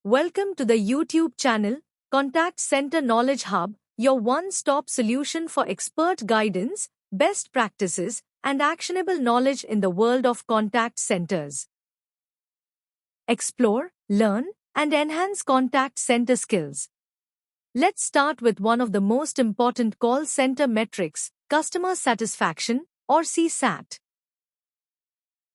Welcome to the YouTube channel, Contact Center Knowledge Hub, your one-stop solution for expert guidance, best practices, and actionable knowledge in the world of contact centers. Explore, learn, and enhance contact center skills. Let's start with one of the most important call center metrics, customer satisfaction, or CSAT.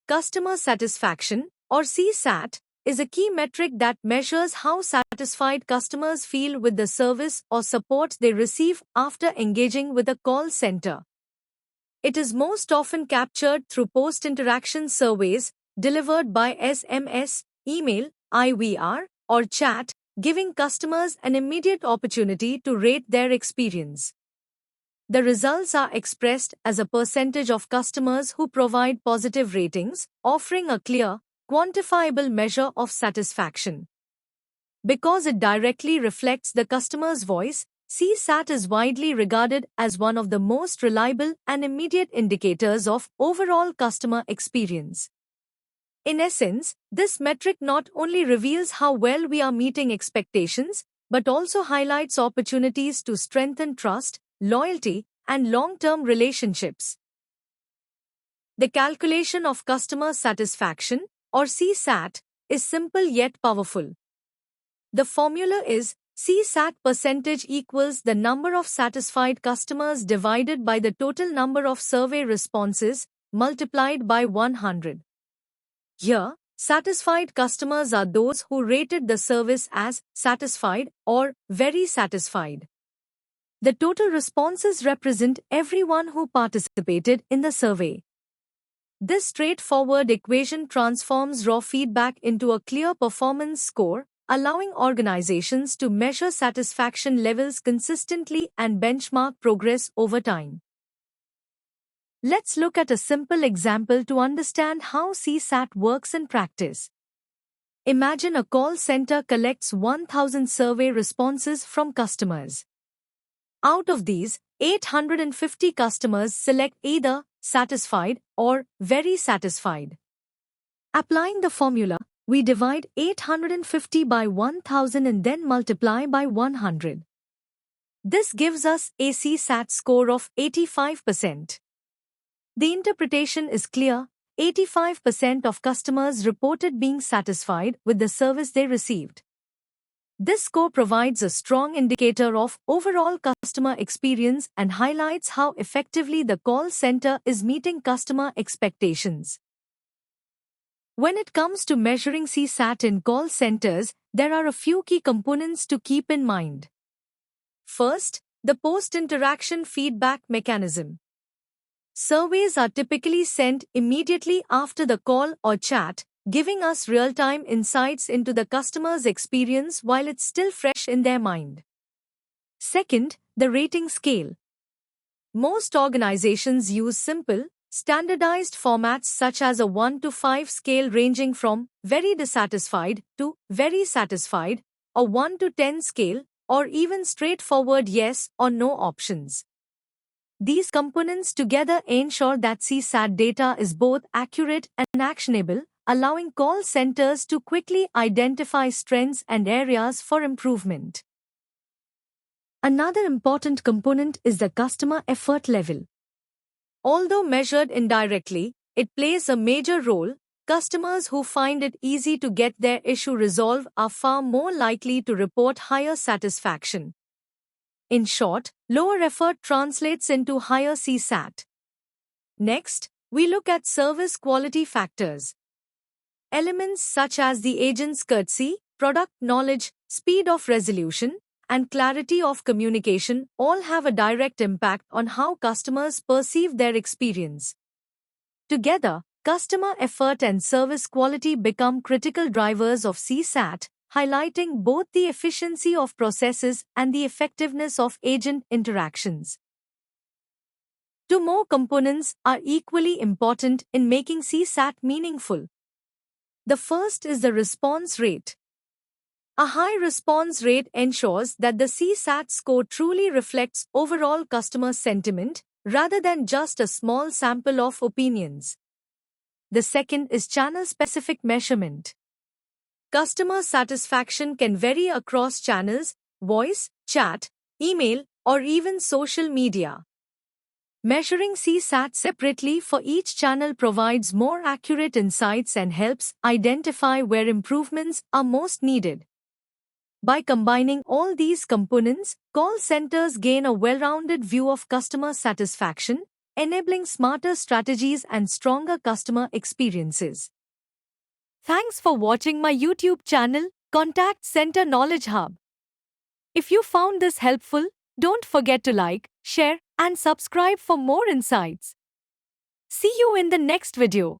Customer satisfaction, or CSAT, is a key metric that measures how satisfied customers feel with the service or support they receive after engaging with a call center. It is most often captured through post-interaction surveys delivered by SMS, email, IVR, or chat, giving customers an immediate opportunity to rate their experience. The results are expressed as a percentage of customers who provide positive ratings, offering a clear, quantifiable measure of satisfaction. Because it directly reflects the customer's voice, CSAT is widely regarded as one of the most reliable and immediate indicators of overall customer experience. In essence, this metric not only reveals how well we are meeting expectations, but also highlights opportunities to strengthen trust, loyalty, and long-term relationships. The calculation of customer satisfaction, or CSAT, is simple yet powerful. The formula is CSAT percentage equals the number of satisfied customers divided by the total number of survey responses multiplied by 100. Here, satisfied customers are those who rated the service as satisfied or very satisfied. The total responses represent everyone who participated in the survey. This straightforward equation transforms raw feedback into a clear performance score, allowing organizations to measure satisfaction levels consistently and benchmark progress over time. Let's look at a simple example to understand how CSAT works in practice. Imagine a call center collects 1,000 survey responses from customers. Out of these, 850 customers select either satisfied or very satisfied. Applying the formula, we divide 850 by 1000 and then multiply by 100. This gives us a CSAT score of 85%. The interpretation is clear: 85% of customers reported being satisfied with the service they received. This score provides a strong indicator of overall customer experience and highlights how effectively the call center is meeting customer expectations. When it comes to measuring CSAT in call centers, there are a few key components to keep in mind. First, the post-interaction feedback mechanism. Surveys are typically sent immediately after the call or chat, giving us real-time insights into the customer's experience while it's still fresh in their mind. Second, the rating scale. Most organizations use simple, standardized formats such as a 1 to 5 scale ranging from very dissatisfied to very satisfied, a 1 to 10 scale, or even straightforward yes or no options. These components together ensure that CSAT data is both accurate and actionable, allowing call centers to quickly identify strengths and areas for improvement. Another important component is the customer effort level. Although measured indirectly, it plays a major role. Customers who find it easy to get their issue resolved are far more likely to report higher satisfaction. In short, lower effort translates into higher CSAT. Next, we look at service quality factors. Elements such as the agent's courtesy, product knowledge, speed of resolution, and clarity of communication all have a direct impact on how customers perceive their experience. Together, customer effort and service quality become critical drivers of CSAT, highlighting both the efficiency of processes and the effectiveness of agent interactions. Two more components are equally important in making CSAT meaningful. The first is the response rate. A high response rate ensures that the CSAT score truly reflects overall customer sentiment, rather than just a small sample of opinions. The second is channel-specific measurement. Customer satisfaction can vary across channels, voice, chat, email, or even social media. Measuring CSAT separately for each channel provides more accurate insights and helps identify where improvements are most needed. By combining all these components, call centers gain a well-rounded view of customer satisfaction, enabling smarter strategies and stronger customer experiences. Thanks for watching my YouTube channel, Contact Center Knowledge Hub. If you found this helpful, don't forget to like, share, and subscribe for more insights. See you in the next video.